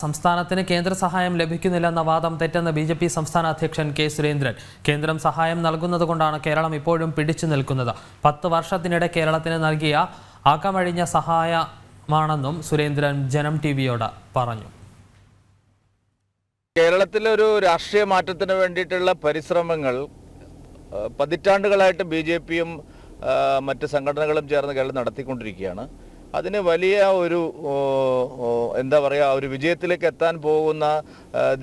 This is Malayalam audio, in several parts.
സംസ്ഥാനത്തിന് കേന്ദ്ര സഹായം ലഭിക്കുന്നില്ലെന്ന വാദം തെറ്റെന്ന് ബി.ജെ.പി. സംസ്ഥാന അധ്യക്ഷൻ കെ. സുരേന്ദ്രൻ. കേന്ദ്രം സഹായം നൽകുന്നതുകൊണ്ടാണ് കേരളം ഇപ്പോഴും പിടിച്ചു നിൽക്കുന്നത്. 10 വർഷത്തിനിടെ കേരളത്തിന് നൽകിയ അകമഴിഞ്ഞ സഹായമാണെന്നും സുരേന്ദ്രൻ ജനം ടിവിയോട് പറഞ്ഞു. കേരളത്തിലൊരു രാഷ്ട്രീയ മാറ്റത്തിന് വേണ്ടിയിട്ടുള്ള പരിശ്രമങ്ങൾ പതിറ്റാണ്ടുകളായിട്ട് ബി.ജെ.പിയും മറ്റ് സംഘടനകളും ചേർന്ന് കേരളം നടത്തിക്കൊണ്ടിരിക്കുകയാണ്. അതിന് വലിയ ഒരു ഒരു വിജയത്തിലേക്ക് എത്താൻ പോകുന്ന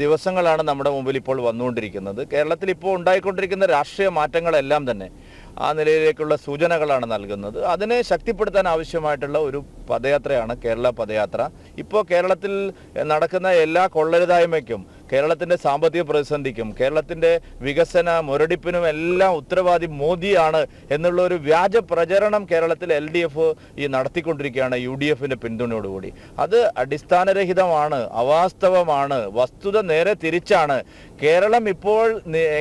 ദിവസങ്ങളാണ് നമ്മുടെ മുമ്പിൽ ഇപ്പോൾ വന്നുകൊണ്ടിരിക്കുന്നത്. കേരളത്തിൽ ഇപ്പോൾ ഉണ്ടായിക്കൊണ്ടിരിക്കുന്ന രാഷ്ട്രീയ മാറ്റങ്ങളെല്ലാം തന്നെ ആ നിലയിലേക്കുള്ള സൂചനകളാണ് നൽകുന്നത്. അതിനെ ശക്തിപ്പെടുത്താൻ ആവശ്യമായിട്ടുള്ള ഒരു പദയാത്രയാണ് കേരള പദയാത്ര. ഇപ്പോൾ കേരളത്തിൽ നടക്കുന്ന എല്ലാ കൊള്ളരുതായ്മയ്ക്കും, കേരളത്തിൻ്റെ സാമ്പത്തിക പ്രതിസന്ധിക്കും, കേരളത്തിൻ്റെ വികസന മുരടിപ്പിനും എല്ലാം ഉത്തരവാദി മോദിയാണ് എന്നുള്ള ഒരു വ്യാജ പ്രചരണം കേരളത്തിൽ LDF നടത്തിക്കൊണ്ടിരിക്കുകയാണ് UDFിൻ്റെ പിന്തുണയോടുകൂടി. അത് അടിസ്ഥാനരഹിതമാണ്, അവാസ്തവമാണ്. വസ്തുത നേരെ തിരിച്ചാണ്. കേരളം ഇപ്പോൾ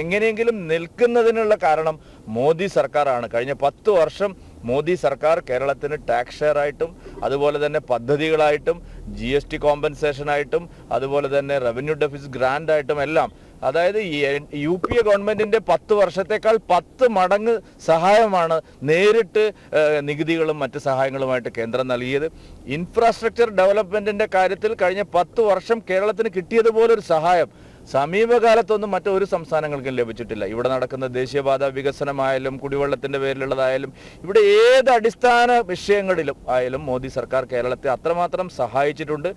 എങ്ങനെയെങ്കിലും നിൽക്കുന്നതിനുള്ള കാരണം മോദി സർക്കാരാണ്. കഴിഞ്ഞ 10 വർഷം മോദി സർക്കാർ കേരളത്തിന് ടാക്സ് ഷെയർ ആയിട്ടും അതുപോലെ തന്നെ പദ്ധതികളായിട്ടും GST കോമ്പൻസേഷനായിട്ടും അതുപോലെ തന്നെ റവന്യൂ ഡെഫിസിറ്റ് ഗ്രാൻഡ് ആയിട്ടും എല്ലാം, അതായത് UPA ഗവൺമെൻറ്റിൻ്റെ 10 വർഷത്തേക്കാൾ 10 മടങ്ങ് സഹായമാണ് നേരിട്ട് നികുതികളും മറ്റ് സഹായങ്ങളുമായിട്ട് കേന്ദ്രം നൽകിയത്. ഇൻഫ്രാസ്ട്രക്ചർ ഡെവലപ്മെൻറ്റിൻ്റെ കാര്യത്തിൽ കഴിഞ്ഞ 10 വർഷം കേരളത്തിന് കിട്ടിയതുപോലൊരു സഹായം സമീപകാലത്തൊന്നും മറ്റൊരു സംസ്ഥാനങ്ങൾക്കും ലഭിച്ചിട്ടില്ല. ഇവിടെ നടക്കുന്ന ദേശീയപാത വികസനമായാലും കുടിവെള്ളത്തിൻ്റെ പേരിലുള്ളതായാലും ഇവിടെ ഏത് അടിസ്ഥാന വിഷയങ്ങളിലും ആയാലും മോദി സർക്കാർ കേരളത്തെ അത്രമാത്രം സഹായിച്ചിട്ടുണ്ട്.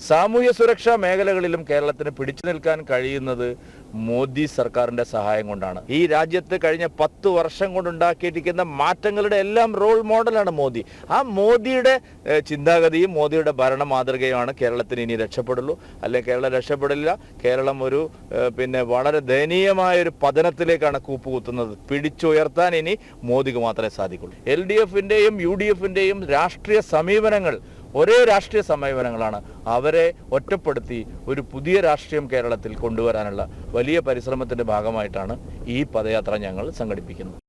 സാമൂഹ്യ സുരക്ഷാ മേഖലകളിലും കേരളത്തിന് പിടിച്ചു നിൽക്കാൻ കഴിയുന്നത് മോദി സർക്കാരിൻ്റെ സഹായം കൊണ്ടാണ്. ഈ രാജ്യത്ത് കഴിഞ്ഞ 10 വർഷം കൊണ്ടുണ്ടാക്കിയിരിക്കുന്ന മാറ്റങ്ങളുടെ എല്ലാം റോൾ മോഡലാണ് മോദി. ആ മോദിയുടെ ചിന്താഗതിയും മോദിയുടെ ഭരണ മാതൃകയുമാണ് കേരളത്തിന് ഇനി രക്ഷപ്പെടുള്ളൂ. അല്ലെങ്കിൽ കേരളം രക്ഷപ്പെടില്ല. കേരളം ഒരു വളരെ ദയനീയമായ ഒരു പതനത്തിലേക്കാണ് കൂപ്പുകുത്തുന്നത്. പിടിച്ചുയർത്താൻ ഇനി മോദിക്ക് മാത്രമേ സാധിക്കുള്ളൂ. LDFിൻ്റെയും UDFിൻ്റെയും രാഷ്ട്രീയ സമീപനങ്ങൾ ഒരേ രാഷ്ട്രീയ സമീപനങ്ങളാണ്. അവരെ ഒറ്റപ്പെടുത്തി ഒരു പുതിയ രാഷ്ട്രീയം കേരളത്തിൽ കൊണ്ടുവരാനുള്ള വലിയ പരിശ്രമത്തിൻ്റെ ഭാഗമായിട്ടാണ് ഈ പദയാത്ര ഞങ്ങൾ സംഘടിപ്പിക്കുന്നത്.